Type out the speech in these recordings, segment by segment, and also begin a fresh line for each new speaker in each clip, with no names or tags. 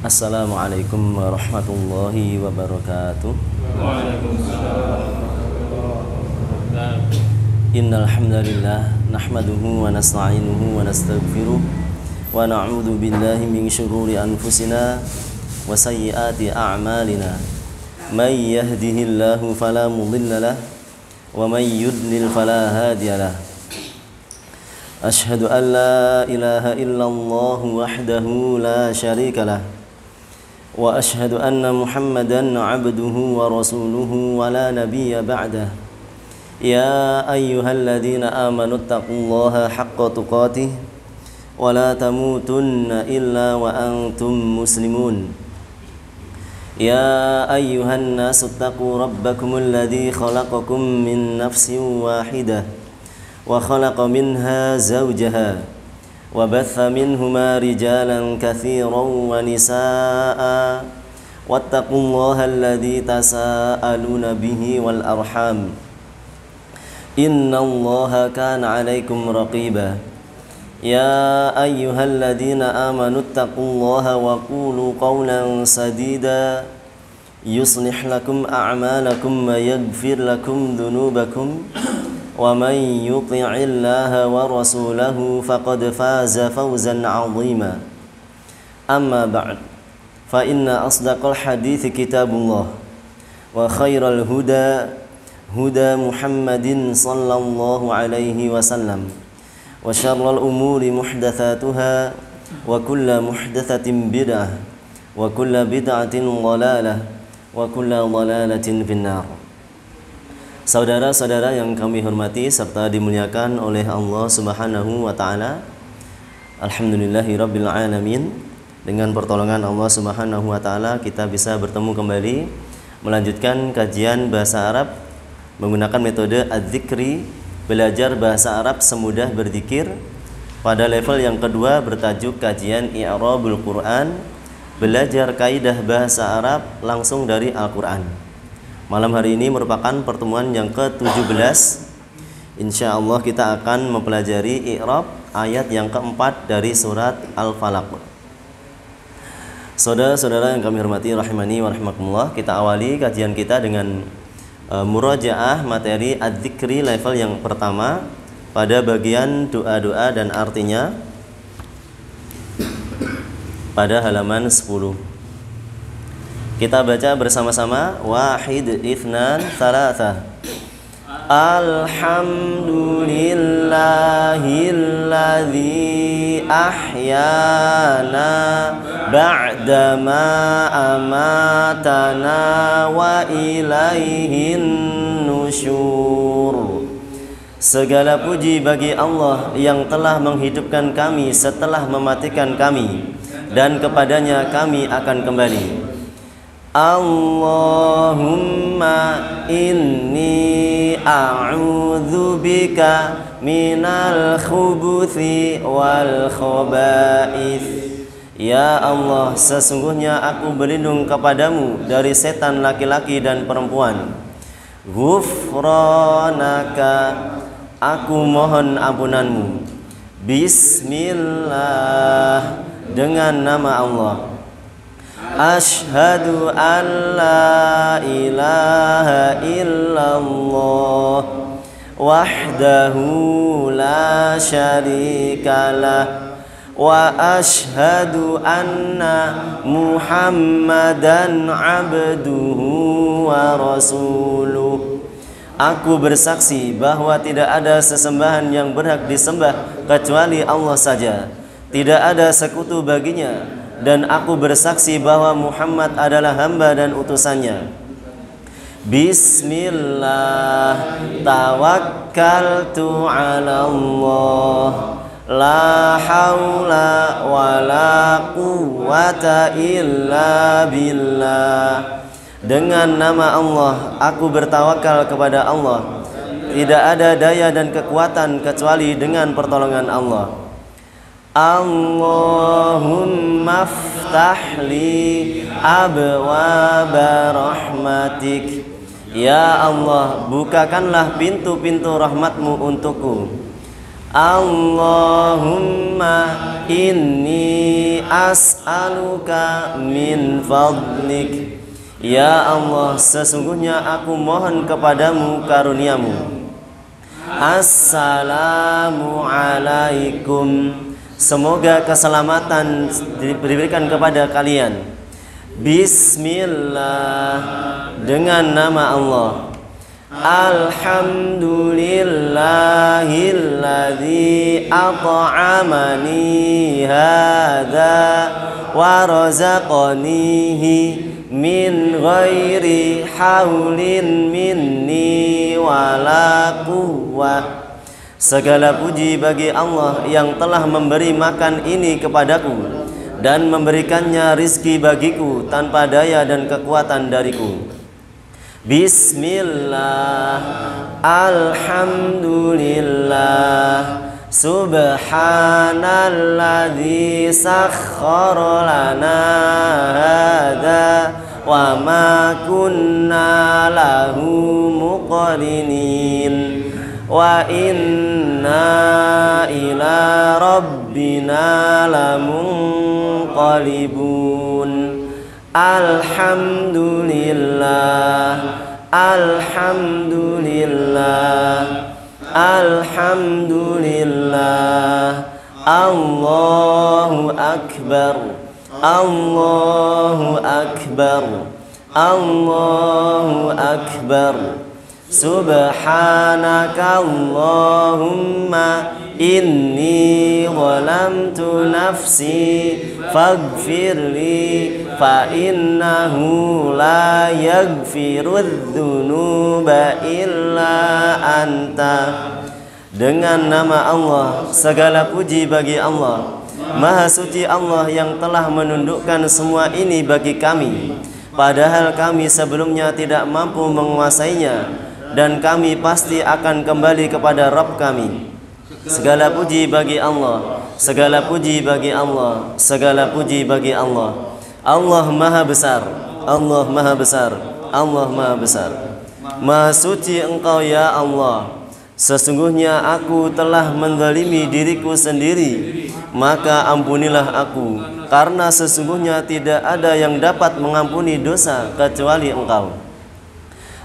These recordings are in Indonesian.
Assalamualaikum warahmatullahi wabarakatuh.
Waalaikumsalam.
Innal hamdalillah nahmaduhu wa nasta'inuhu wa nastaghfiruh wa na'udzu billahi min shururi anfusina wa sayyiati a'malina. May yahdihillahu fala mudilla lahu wa may yudlil fala hadiya lahu. Ashhadu an la ilaha illallah wahdahu la syarika lah wa ashhadu anna Muhammadan abduhu wa rasuluhu wa la nabiyya ba'dah. Ya ayyuhalladzina amanu taqullaha haqqa tuqatih wa la tamutunna illa wa antum muslimun. Ya ayyuhan nasu taqu rabbakumul ladzi khalaqakum min nafsin wahidah wa khalaqa minha zawjaha wa batha minhuma rijalan katsiran wa nisaa'a wattaqullaha alladzi tasaaluna bihi wal arham innallaha kana 'alaikum raqiba. Ya ayyuhalladzina amanu taqullaha wa qulu qawlan sadida yuslih lakum a'malakum wa yaghfir lakum dhunubakum wa man yuti'illaha wa rasulahu faqad faza fawzan 'azima. Amma ba'd, fa inna asdaqal hadithi kitabullah wa khairal huda huda Muhammadin sallallahu alaihi wasallam wa syarrul umuri muhdatsatuha wa kullu muhdatsatin bid'ah wa kullu bid'atin dhalalah wa kullu dhalalatin finnar. Saudara-saudara yang kami hormati serta dimuliakan oleh Allah Subhanahu wa taala. Alhamdulillahirabbil alamin. Dengan pertolongan Allah Subhanahu wa taala kita bisa bertemu kembali melanjutkan kajian bahasa Arab menggunakan metode adz-dzikri, belajar bahasa Arab semudah berzikir, pada level yang kedua bertajuk kajian i'rabul Quran, belajar kaidah bahasa Arab langsung dari Al-Qur'an. Malam hari ini merupakan pertemuan yang ke-17. Insyaallah kita akan mempelajari i'rab ayat yang keempat dari surat Al-Falaq. Saudara-saudara yang kami hormati rahimani wa rahimakumullah, kita awali kajian kita dengan murajaah materi adz-dzikri level yang pertama pada bagian doa-doa dan artinya pada halaman 10. Kita baca bersama-sama. Wahid, itsnan, tsalatsa. Alhamdulillahilladzi ahyana ba'dama amatana wa ilaihin nusyur. Segala puji bagi Allah yang telah menghidupkan kami setelah mematikan kami, dan kepadanya kami akan kembali. Allahumma inni a'udzubika minal khubuthi wal khaba'ith. Ya Allah, sesungguhnya aku berlindung kepadamu dari setan laki-laki dan perempuan. Ghufranaka, aku mohon ampunanmu. Bismillah, dengan nama Allah. Ashhadu an la ilaha illallah wahdahu la syarikalah wa ashhadu anna Muhammadan abduhu wa rasuluh. Aku bersaksi bahwa tidak ada sesembahan yang berhak disembah kecuali Allah saja, tidak ada sekutu baginya, dan aku bersaksi bahwa Muhammad adalah hamba dan utusannya. Bismillah, tawakkaltu ala Allah, la haula wa la quwwata illa billah. Dengan nama Allah, aku bertawakal kepada Allah. Tidak ada daya dan kekuatan kecuali dengan pertolongan Allah. Allahumma ftah li abwaba rahmatik. Ya Allah, bukakanlah pintu-pintu rahmatmu untukku. Allahumma inni as'aluka min fadlik. Ya Allah, sesungguhnya aku mohon kepadamu karuniamu. Assalamu alaikum. Semoga keselamatan diberikan kepada kalian. Bismillah, dengan nama Allah. Alhamdulillahilladzi at'amani hadza wa razaqanihi min ghairi haulin minni wala quwwah. Segala puji bagi Allah yang telah memberi makan ini kepadaku dan memberikannya rizki bagiku tanpa daya dan kekuatan dariku. Bismillah, alhamdulillah, subhanalladzi sakhkhara lana hadza wa ma kunna lahu muqrinin wa inna ila rabbina lamunqalibun. Alhamdulillah, alhamdulillah, alhamdulillah. Allahu akbar, Allahu akbar, Allahu akbar. Subhanaka Allahumma inni zalamtu nafsi faghfirli fa innahu la yaghfirudz dzunuba illa anta. Dengan nama Allah, segala puji bagi Allah. Maha suci Allah yang telah menundukkan semua ini bagi kami, padahal kami sebelumnya tidak mampu menguasainya, dan kami pasti akan kembali kepada Rabb kami. Segala puji bagi Allah, segala puji bagi Allah, segala puji bagi Allah. Allah Maha Besar, Allah Maha Besar, Allah Maha Besar. Maha suci Engkau ya Allah. Sesungguhnya aku telah menzalimi diriku sendiri, maka ampunilah aku, karena sesungguhnya tidak ada yang dapat mengampuni dosa kecuali Engkau.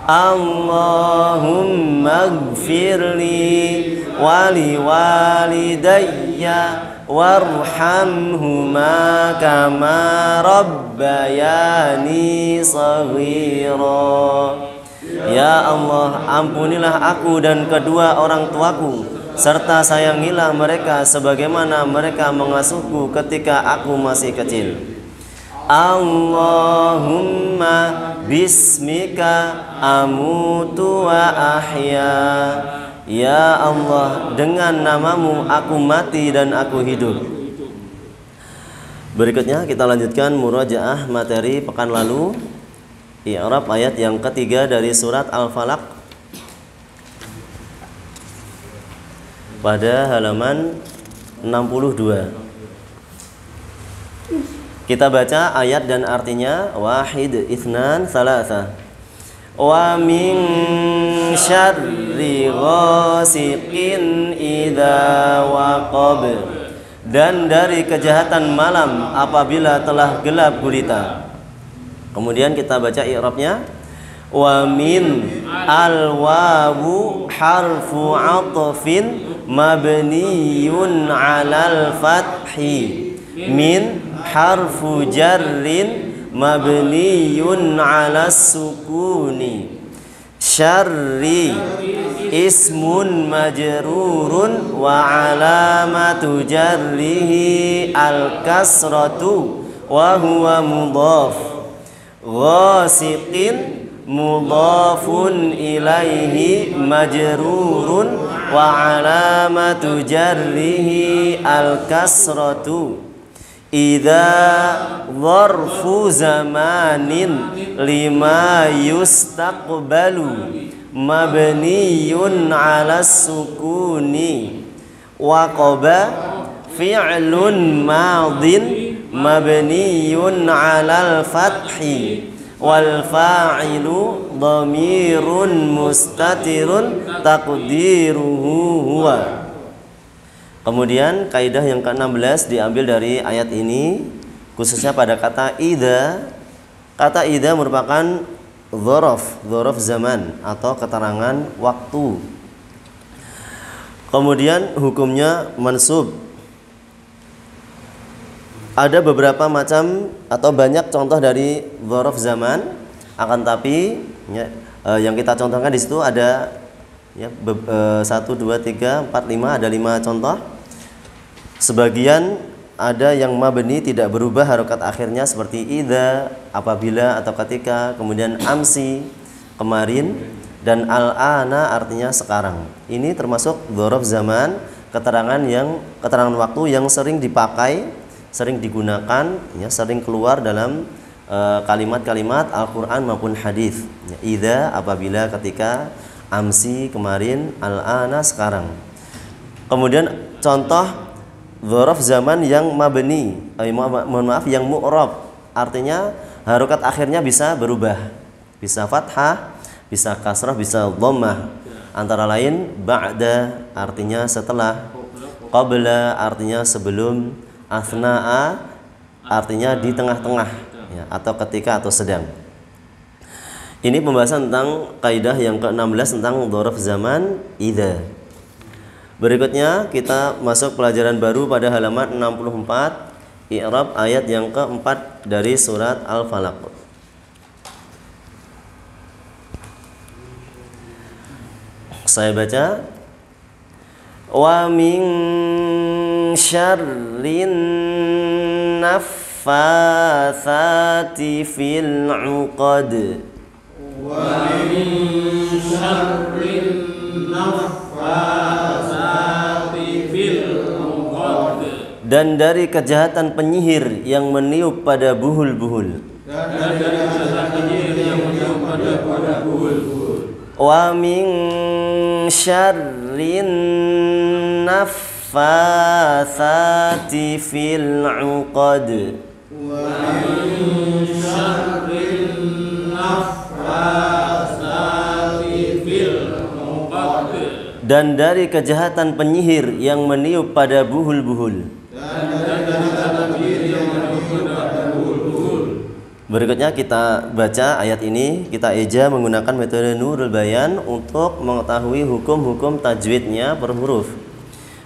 Allahumma gfirli wali walidayya warhamhuma kama rabbayani saghira. Ya Allah, ampunilah aku dan kedua orang tuaku, serta sayangilah mereka sebagaimana mereka mengasuhku ketika aku masih kecil. Allahumma bismika amutu wa ahya. Ya Allah, dengan namamu aku mati dan aku hidup. Berikutnya kita lanjutkan murajaah materi pekan lalu. I'rab ayat yang ketiga dari surat Al-Falaq pada halaman 62. Kita baca ayat dan artinya. Wahid, itsnan, tsalatsa. Wa min syarri ghasiqin idza waqab. Dan dari kejahatan malam apabila telah gelap gulita. Kemudian kita baca i'rabnya. Wa min al-wawu harfu 'athfin mabniyun 'alal fathi. Min harfu jarrin mabniyun 'alas sukuni. Syarri ismun majrurun wa 'alamatu jarrihi al-kasratu wa huwa mudhaf. Ghasiqin mudhafun ilaihi majrurun wa 'alamatu jarrihi al-kasratu. Idza dharfu zamanin lima yustaqbalu mabniyun 'alas sukuni. Waqaba fi'lun madin mabniyun 'alal fathi wal fa'ilu dhamirun mustatirun taqdiruhu huwa. Kemudian kaidah yang ke-16 diambil dari ayat ini, khususnya pada kata idza. Kata idza merupakan dzaraf zaman atau keterangan waktu. Kemudian hukumnya mansub. Ada beberapa macam atau banyak contoh dari dzaraf zaman, akan tapi ya, yang kita contohkan di situ ada ya, 1, 2, 3, 4, 5, ada 5 contoh. Sebagian ada yang mabni tidak berubah harokat akhirnya seperti idza, apabila atau ketika, kemudian amsi, kemarin, dan al-ana artinya sekarang. Ini termasuk dzaraf zaman, keterangan waktu yang sering dipakai, sering digunakan, ya, sering keluar dalam kalimat-kalimat Al-Qur'an maupun hadis. Ya, idza apabila, ketika, amsi kemarin, al-ana sekarang. Kemudian contoh dzaraf zaman yang mabni, yang mu'rab, artinya harokat akhirnya bisa berubah, bisa fathah, bisa kasrah, bisa dhammah. Antara lain ba'da artinya setelah, qabla artinya sebelum, athna'a artinya di tengah-tengah, ya, atau ketika atau sedang. Ini pembahasan tentang kaidah yang ke-16 tentang dzaraf zaman idza. Berikutnya kita masuk pelajaran baru pada halaman 64, i'rab ayat yang keempat dari surat Al-Falaq. Saya baca, wa min syarrin naffatsati fil 'uqad.
Wa min syarrin naffatsati fil 'uqad.
Dan dari kejahatan penyihir yang meniup pada buhul-buhul. Wa min syarrin naffatsati fil 'uqad.
Wa min syarrin naffatsati fil 'uqad.
Dan dari kejahatan penyihir yang meniup pada buhul-buhul. Berikutnya kita baca ayat ini, kita eja menggunakan metode Nurul Bayan untuk mengetahui hukum-hukum tajwidnya per huruf.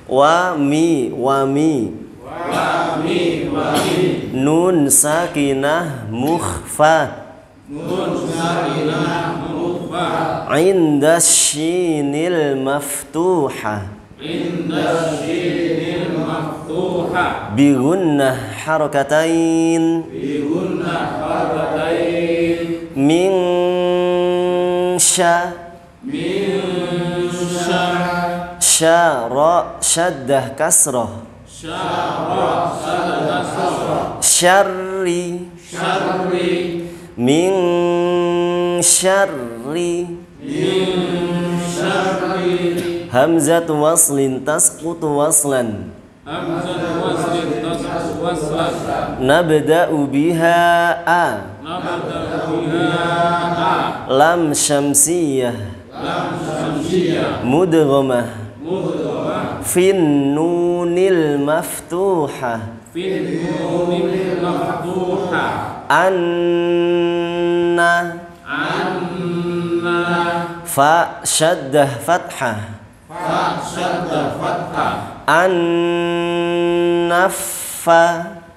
Wa mi, wa mi.
Wa mi, wa mi.
Nun sakinah mukhfa.
Nun sakinah mukhfa.
Inda shinil maftuha.
Inda shinil maftuha.
Bi gunnah harakatain.
Bi gunnah harakatain.
Min sya.
Min sya.
Syara syaddah kasrah.
Syara syaddah kasrah.
Syarri.
Syarri.
Min syarri.
Min syarri.
Hamzatu waslin tasqutu waslan.
Hamzatu waslin tasqutu waslan.
Nabda'u biha a.
Nabda'u biha a.
Lam syamsiyah.
Lam syamsiyah.
Mudghamah.
Mudghamah.
Fin nunil maftuhah.
Fin nunil maftuha.
Anna.
Anna.
Fa syaddah fathah.
Fa syaddah fathah.
An-naffa.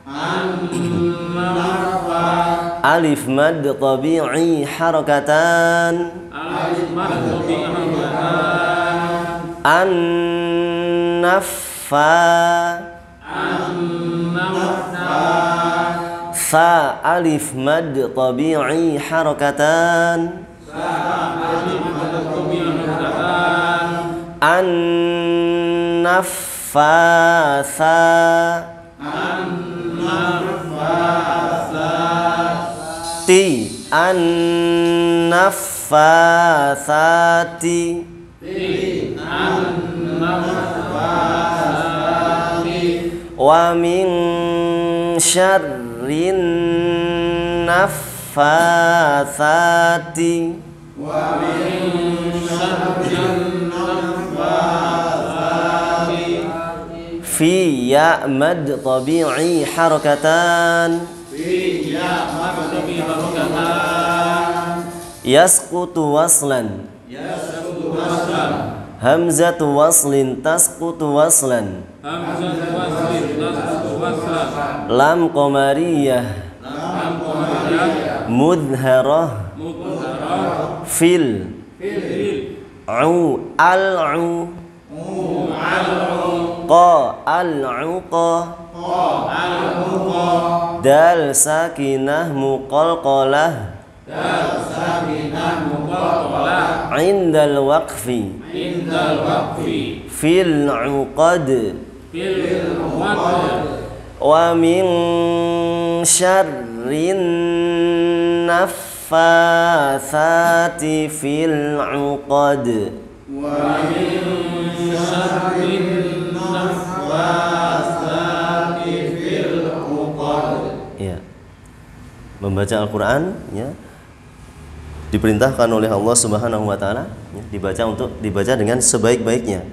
An-naffa.
Alif mad tabi'i harakatan.
Alif mad tabi'i harakatan.
An-naffa.
An-naffa.
Fa alif mad tabi'i harakatan. An-naffasa. An-naffasati. An-naffasati. Wa min syarrin naffasati.
Wa min syarrin naffasati
fi ya mad tabi'i harakatan
fi ya martabi harakatan
yasqutu waslan
yasqutu waslan
hamzatu waslin tasqutu waslan
hamzatu waslin tasqutu waslan
lam qamariyah
lam qamariyah
mudharah
mudharah
fil al-u qa dal sakinah muqalqalah indal waqfi fil uqad wa min syarrin naffatsati fil uqad ya. Membaca Al-Qur'an ya diperintahkan oleh Allah Subhanahu wa taala ya, dibaca dengan sebaik-baiknya.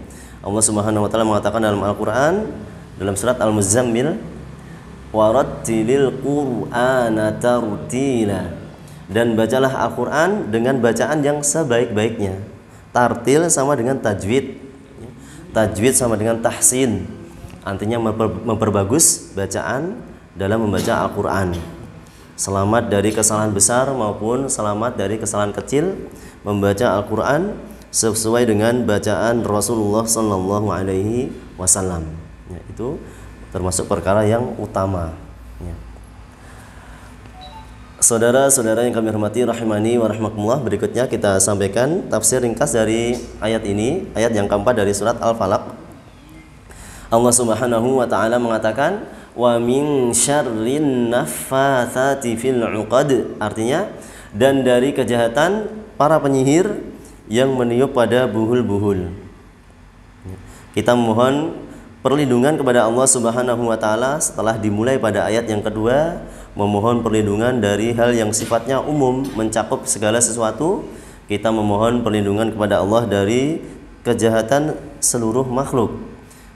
Allah Subhanahu wa taala mengatakan dalam Al-Qur'an dalam surat Al-Muzammil warattilil Qur'ana tartila, dan bacalah Al-Qur'an dengan bacaan yang sebaik-baiknya. Tartil sama dengan tajwid. Tajwid sama dengan tahsin. Artinya memperbagus bacaan dalam membaca Al-Qur'an. Selamat dari kesalahan besar maupun selamat dari kesalahan kecil membaca Al-Qur'an sesuai dengan bacaan Rasulullah sallallahu alaihi wasallam. Ya, itu termasuk perkara yang utama. Ya. Saudara-saudara yang kami hormati rahimani wa rahmakumullah, berikutnya kita sampaikan tafsir ringkas dari ayat ini, ayat yang keempat dari surat Al-Falaq. Allah Subhanahu wa taala mengatakan wa min syarrin naffatsati fil uqad, artinya dan dari kejahatan para penyihir yang meniup pada buhul-buhul. Kita mohon perlindungan kepada Allah Subhanahu wa taala setelah dimulai pada ayat yang kedua, memohon perlindungan dari hal yang sifatnya umum mencakup segala sesuatu. Kita memohon perlindungan kepada Allah dari kejahatan seluruh makhluk.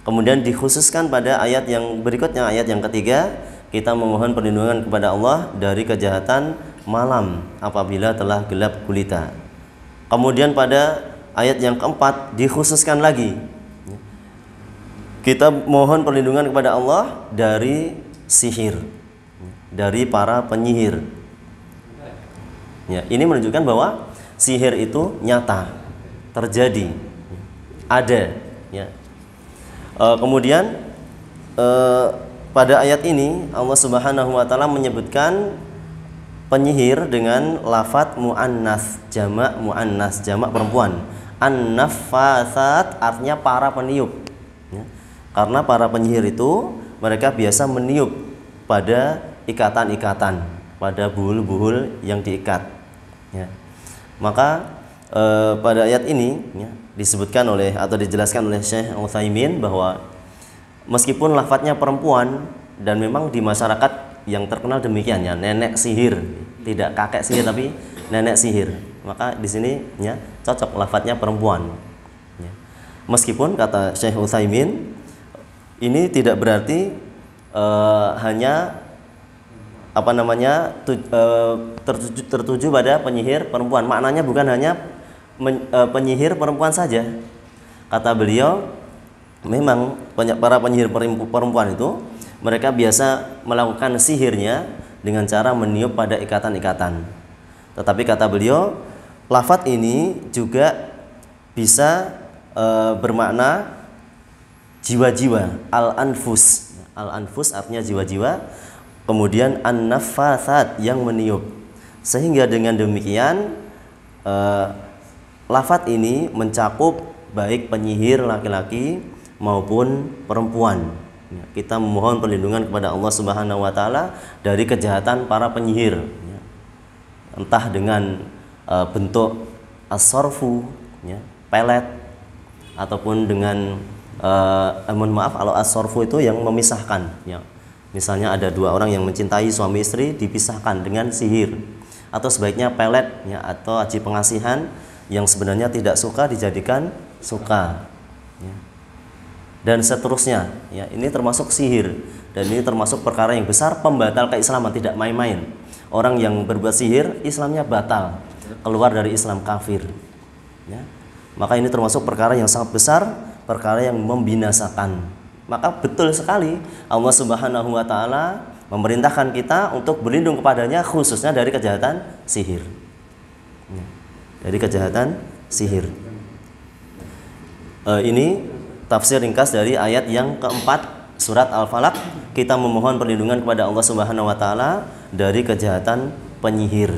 Kemudian dikhususkan pada ayat yang berikutnya, ayat yang ketiga, kita memohon perlindungan kepada Allah dari kejahatan malam apabila telah gelap gulita. Kemudian pada ayat yang keempat dikhususkan lagi, kita mohon perlindungan kepada Allah dari sihir, dari para penyihir. Ya, ini menunjukkan bahwa sihir itu nyata, terjadi, ada. Ya. Kemudian pada ayat ini Allah Subhanahu wa taala menyebutkan penyihir dengan lafadz muannas, jamak muannas, jamak perempuan. An-naffatsat artinya para peniup. Ya. Karena para penyihir itu mereka biasa meniup pada ikatan-ikatan, pada buhul-buhul yang diikat. Ya. Maka pada ayat ini ya, disebutkan oleh atau dijelaskan oleh Syekh Utsaimin bahwa meskipun lafadznya perempuan dan memang di masyarakat yang terkenal demikian ya, nenek sihir, tidak kakek sihir tapi nenek sihir, maka di sini ya cocok lafadznya perempuan. Ya. Meskipun kata Syekh Utsaimin ini tidak berarti hanya tertuju pada penyihir perempuan. Maknanya bukan hanya penyihir perempuan saja. Kata beliau, memang para penyihir perempuan itu mereka biasa melakukan sihirnya dengan cara meniup pada ikatan-ikatan. Tetapi kata beliau, lafadz ini juga bisa bermakna jiwa-jiwa, al-anfus. Al-anfus artinya jiwa-jiwa. Kemudian an-naffatsat yang meniup. Sehingga dengan demikian lafadz ini mencakup baik penyihir laki-laki maupun perempuan. Kita memohon perlindungan kepada Allah Subhanahu wa taala dari kejahatan para penyihir. Entah dengan bentuk as-sarfu, pelet, ataupun dengan mohon maaf, kalau as-sarfu itu yang memisahkan. Misalnya ada dua orang yang mencintai suami istri dipisahkan dengan sihir, atau sebaiknya pelet atau aji pengasihan yang sebenarnya tidak suka dijadikan suka. dan seterusnya. Ya, ini termasuk sihir dan ini termasuk perkara yang besar, pembatal keislaman, tidak main-main. Orang yang berbuat sihir, Islamnya batal, keluar dari Islam, kafir. Ya. Maka ini termasuk perkara yang sangat besar, perkara yang membinasakan. Maka betul sekali Allah Subhanahu wa taala memerintahkan kita untuk berlindung kepadanya, khususnya dari kejahatan sihir. Ya. Dari kejahatan sihir. Ini tafsir ringkas dari ayat yang keempat surat Al-Falaq. Kita memohon perlindungan kepada Allah Subhanahu wa taala dari kejahatan penyihir.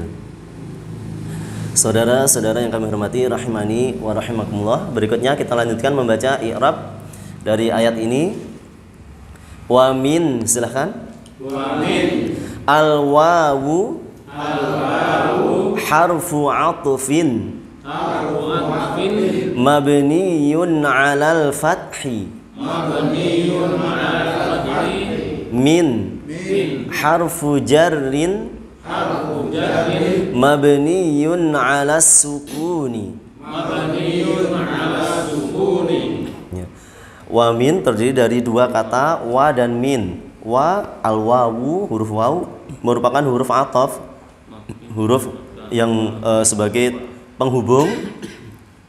Saudara-saudara yang kami hormati rahimani wa rahimakumullah, berikutnya kita lanjutkan membaca i'rab dari ayat ini. Wa min, silahkan.
Wa min.
Al-wawu harfu 'atfin mabniyun 'alal fathi. Min harfu jarrin mabniyun 'alas sukuni. Ya. Wa min terdiri dari dua kata, wa dan min. Wa, al-wawu, huruf wawu merupakan huruf ataf, huruf yang sebagai penghubung,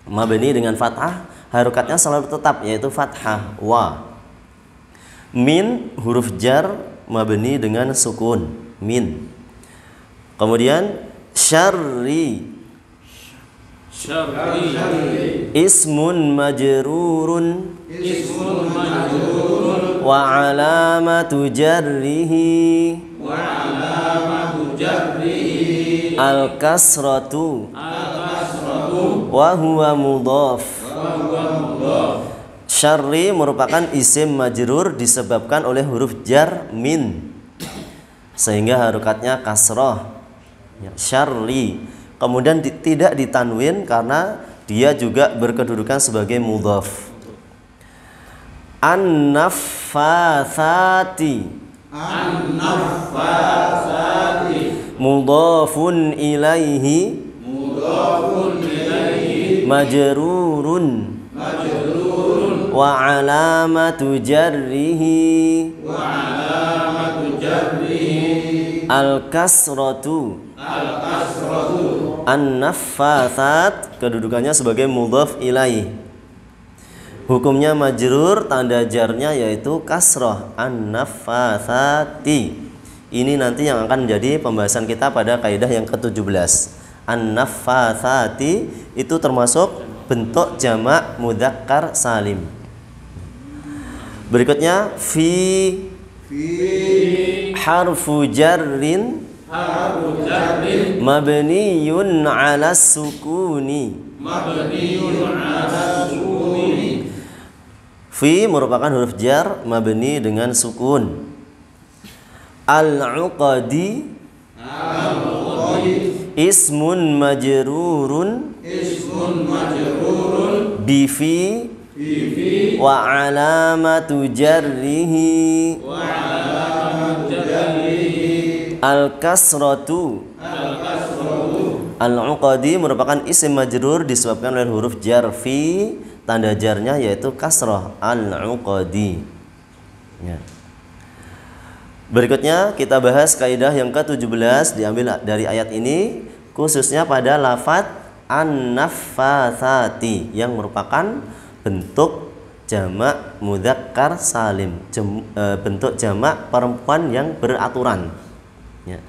mabni dengan fathah, harokatnya selalu tetap, yaitu fathah, wa. Min huruf jar, mabni dengan sukun, min. Kemudian syarri ismun majrurun wa alamatu jarrihi al-kasratu wa huwa mudhaf. Syarri merupakan isim majrur disebabkan oleh huruf jar min, sehingga harokatnya kasroh, ya, syarri. Kemudian tidak ditanwin karena dia juga berkedudukan sebagai mudhaf. An-naffatsati mudhafun ilaihi majrurun wa alamatu jarrihi al-kasratu. An-naffatsat kedudukannya sebagai mudhaf ilaih. Hukumnya majrur, tanda jarnya yaitu kasrah, an-naffatsati. Ini nanti yang akan menjadi pembahasan kita pada kaidah yang ke-17. An-naffatsati itu termasuk bentuk jamak mudzakkar salim. Berikutnya fi harfu jarrin mabniyun 'alas sukuni. Fi merupakan huruf jar mabni dengan sukun. Al-uqadi ismun majrurun bifi wa alamatu jarrihi al-kasratu. Al-uqadi merupakan isim majrur disebabkan oleh huruf jar fi, tanda jarnya yaitu kasrah, al-uqadi. Ya. Berikutnya kita bahas kaidah yang ke-17 diambil dari ayat ini, khususnya pada lafadz an-naffatsati yang merupakan bentuk jamak mudzakkar salim, bentuk jamak perempuan yang beraturan. Ya.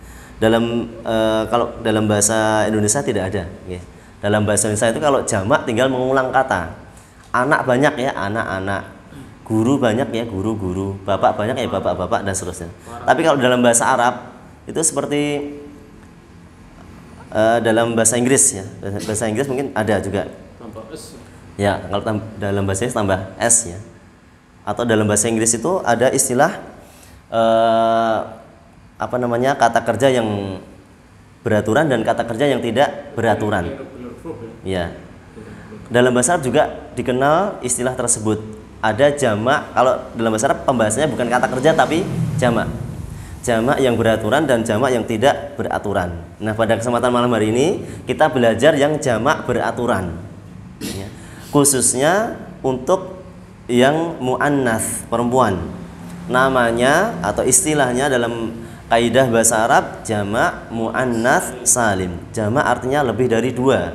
Kalau dalam bahasa Indonesia tidak ada. Ya. Dalam bahasa Indonesia itu kalau jamak tinggal mengulang kata. Anak banyak ya anak-anak, guru banyak ya guru-guru, bapak banyak ya bapak-bapak, dan seterusnya. Tapi kalau dalam bahasa Arab itu seperti dalam bahasa Inggris ya. Bahasa Inggris mungkin ada juga. Ya, kalau dalam bahasa Inggris tambah s ya. Atau dalam bahasa Inggris itu ada istilah kata kerja yang beraturan dan kata kerja yang tidak beraturan. Ya. Dalam bahasa Arab juga dikenal istilah tersebut. Ada jamak, kalau dalam bahasa Arab pembahasannya bukan kata kerja tapi jamak. Jamak yang beraturan dan jamak yang tidak beraturan. Nah, pada kesempatan malam hari ini kita belajar yang jamak beraturan. Ya. Khususnya untuk yang muannats, perempuan. Namanya atau istilahnya dalam kaidah bahasa Arab jamak muannats salim. Jamak artinya lebih dari dua.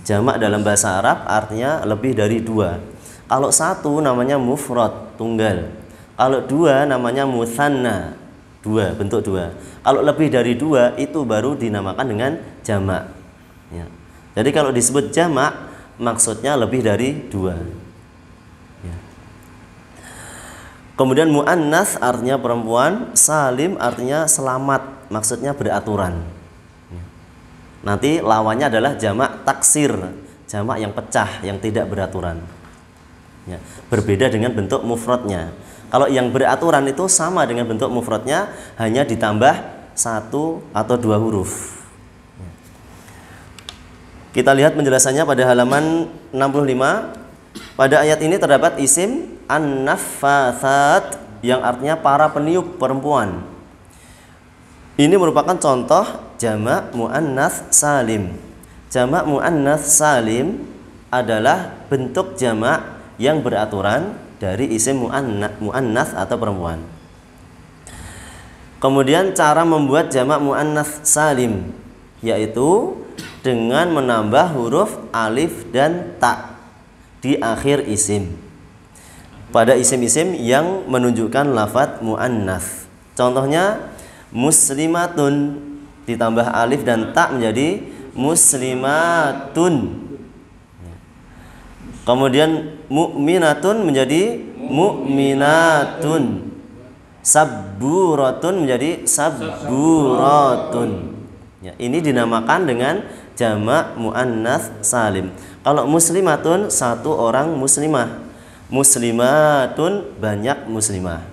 Jamak dalam bahasa Arab artinya lebih dari dua. Kalau satu namanya mufrad, tunggal. Kalau dua namanya mutsanna, dua, bentuk dua. Kalau lebih dari dua itu baru dinamakan dengan jamak. Ya. Jadi kalau disebut jamak maksudnya lebih dari dua. Ya. Kemudian muannats artinya perempuan, salim artinya selamat, maksudnya beraturan. Ya. Nanti lawannya adalah jamak taksir, jamak yang pecah, yang tidak beraturan. Ya. Berbeda dengan bentuk mufradnya. Kalau yang beraturan itu sama dengan bentuk mufradnya, hanya ditambah satu atau dua huruf. Kita lihat penjelasannya pada halaman 65. Pada ayat ini terdapat isim an-naffatsat yang artinya para peniup perempuan. Ini merupakan contoh jamak muannats salim. Jamak muannats salim adalah bentuk jamak yang beraturan dari isim muannats atau perempuan. Kemudian cara membuat jamak muannats salim yaitu dengan menambah huruf alif dan ta di akhir isim pada isim-isim yang menunjukkan lafadz muannats. Contohnya muslimatun ditambah alif dan ta menjadi muslimatun. Kemudian mu'minatun menjadi mu'minatun. Sabburatun menjadi sabburatun. Ya, ini dinamakan dengan jamak muannats salim. Kalau muslimatun satu orang muslimah. Muslimatun banyak muslimah.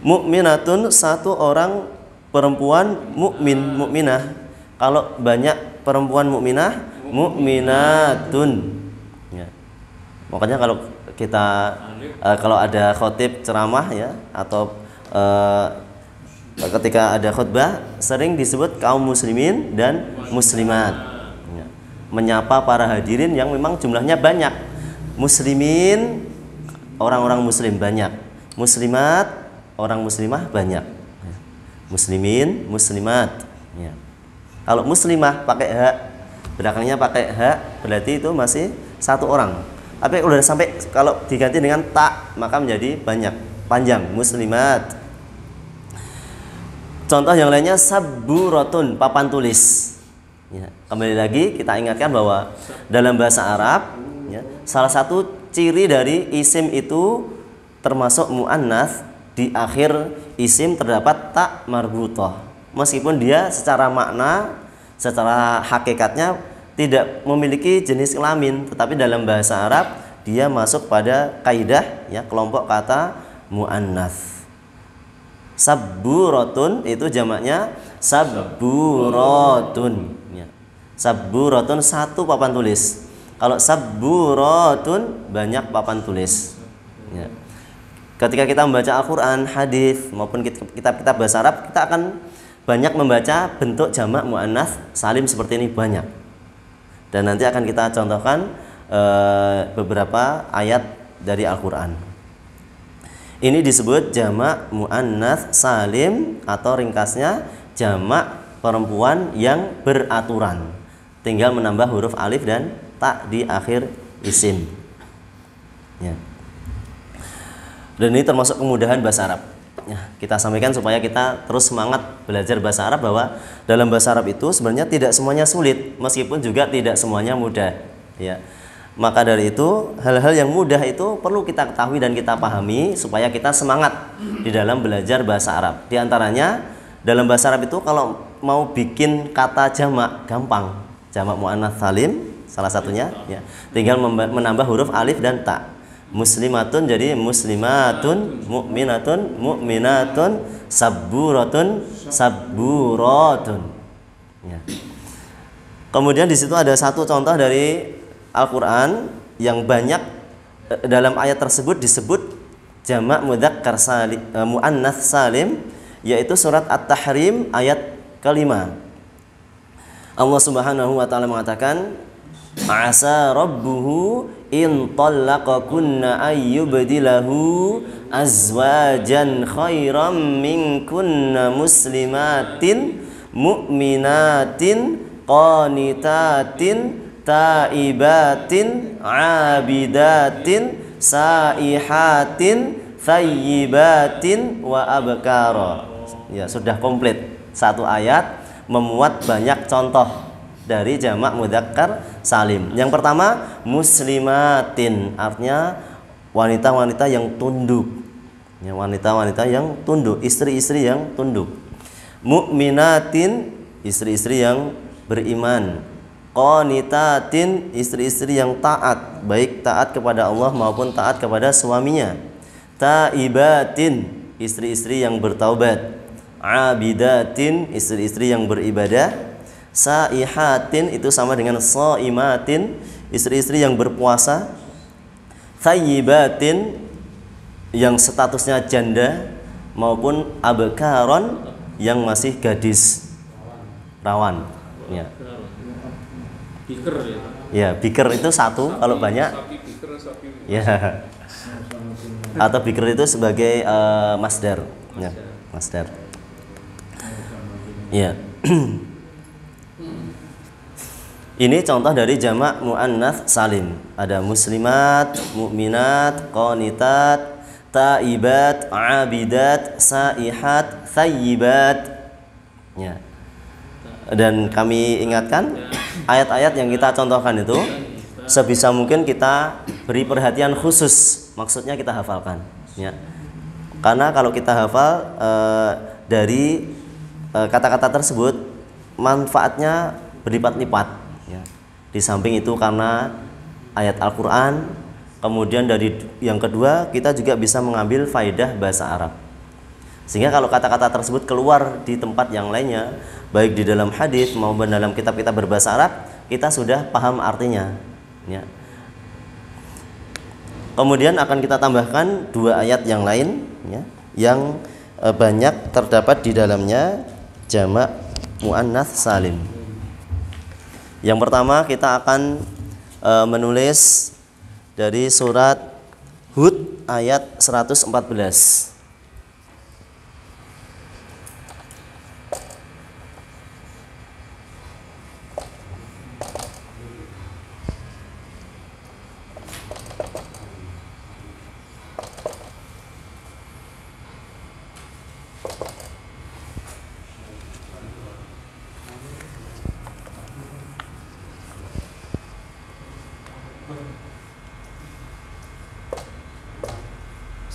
Mu'minatun satu orang perempuan mukmin, mukminah. Kalau banyak perempuan mukminah, mukminatun. Makanya kalau kita kalau ada khotib ceramah ya atau ketika ada khutbah sering disebut kaum muslimin dan muslimat ya. Menyapa para hadirin yang memang jumlahnya banyak. Muslimin orang-orang muslim banyak, muslimat orang muslimah banyak ya. Muslimin, muslimat ya. Kalau muslimah pakai ha, belakangnya pakai ha, berarti itu masih satu orang. Tapi udah sampai kalau diganti dengan tak maka menjadi banyak, panjang, muslimat. Contoh yang lainnya sabburatun, papan tulis. Ya, kembali lagi kita ingatkan bahwa dalam bahasa Arab ya, salah satu ciri dari isim itu termasuk muannats, di akhir isim terdapat tak marbutah. Meskipun dia secara makna, secara hakikatnya tidak memiliki jenis kelamin, tetapi dalam bahasa Arab dia masuk pada kaidah ya kelompok kata muannats. Sabburatun itu jamaknya sabburatun ya. Sabburatun satu papan tulis. Kalau sabburatun banyak papan tulis ya. Ketika kita membaca Al-Quran, hadis maupun kitab-kitab bahasa Arab, kita akan banyak membaca bentuk jamak muannats salim seperti ini banyak. Dan nanti akan kita contohkan beberapa ayat dari Al-Quran. Ini disebut jamak muannats salim atau ringkasnya jamak perempuan yang beraturan. Tinggal menambah huruf alif dan ta di akhir isim. Ya. Dan ini termasuk kemudahan bahasa Arab. Ya, kita sampaikan supaya kita terus semangat belajar bahasa Arab bahwa dalam bahasa Arab itu sebenarnya tidak semuanya sulit, meskipun juga tidak semuanya mudah ya. Maka dari itu hal-hal yang mudah itu perlu kita ketahui dan kita pahami supaya kita semangat di dalam belajar bahasa Arab. Di antaranya dalam bahasa Arab itu kalau mau bikin kata jamak gampang, jamak muannats salim salah satunya ya, tinggal menambah huruf alif dan ta. Muslimatun jadi muslimatun, mu'minatun, mu'minatun, sabburatun, sabburatun. Ya. Kemudian di situ ada satu contoh dari Al-Quran yang banyak dalam ayat tersebut disebut jamak mudzakkar salim, muannats salim, yaitu surat At-Tahrim ayat ke-5. Allah Subhanahu wa taala mengatakan asa rabbuhu in talaqakunna ayyubdilahu azwajan khairam minkunna muslimatin mu'minatin qanitatin taibatin abidatin saihatin thayyibatin wa abkara. Ya, sudah komplit. Satu ayat memuat banyak contoh dari jamak mudzakkar salim. Yang pertama, muslimatin, artinya wanita-wanita yang tunduk. Ya, wanita-wanita yang tunduk, istri-istri yang tunduk. Mu'minatin, istri-istri yang beriman. Qanitatin, istri-istri yang taat, baik taat kepada Allah maupun taat kepada suaminya. Taibatin, istri-istri yang bertaubat. Abidatin, istri-istri yang beribadah. Saihatin, itu sama dengan shaimatin, istri-istri yang berpuasa. Thayyibatin, yang statusnya janda, maupun abkaron, yang masih gadis rawan. Ya.
Biker ya.
Ya, biker itu satu, sapi, kalau banyak.
Sapi biker, sapi.
Ya. Atau biker itu sebagai masdar. Ya, masdar. Ya. Ini contoh dari jamak muannats salim. Ada muslimat, mukminat, qanitat, taibat, abidat, saihat, thayyibat. Ya. Dan kami ingatkan ayat-ayat yang kita contohkan itu sebisa mungkin kita beri perhatian khusus, maksudnya kita hafalkan, ya. Karena kalau kita hafal dari kata-kata tersebut, manfaatnya berlipat-lipat, ya. Di samping itu karena ayat Al-Quran, kemudian dari yang kedua kita juga bisa mengambil faedah bahasa Arab. Sehingga kalau kata-kata tersebut keluar di tempat yang lainnya, baik di dalam hadis maupun dalam kitab-kitab berbahasa Arab, kita sudah paham artinya, ya. Kemudian akan kita tambahkan dua ayat yang lain, ya, yang banyak terdapat di dalamnya jamak muannats salim. Yang pertama kita akan menulis dari surat Hud ayat 114.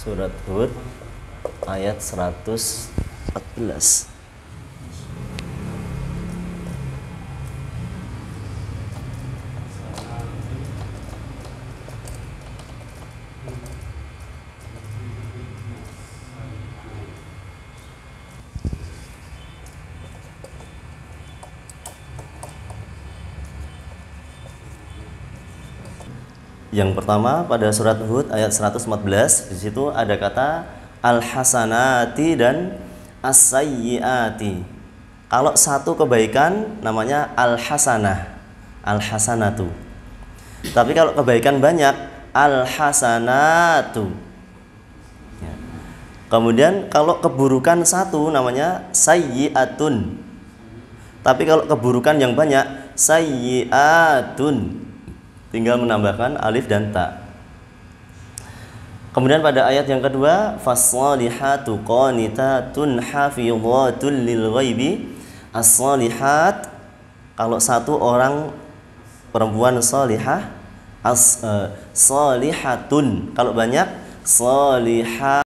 Surat Hud ayat 114. Yang pertama pada surat Hud ayat 114, di situ ada kata al-hasanati dan as-sayyiati. Kalau satu kebaikan namanya al-hasanah, al-hasanatu. Tapi kalau kebaikan banyak, al-hasanatu. Ya. Kemudian kalau keburukan satu namanya sayyiatun. Tapi kalau keburukan yang banyak, sayyiatun. Tinggal menambahkan alif dan ta. Kemudian pada ayat yang kedua, fas-salihatu qanitatun hafidhatun lil ghaibi. As-salihat, kalau satu orang perempuan salihah, salihatun. Kalau banyak, salihah.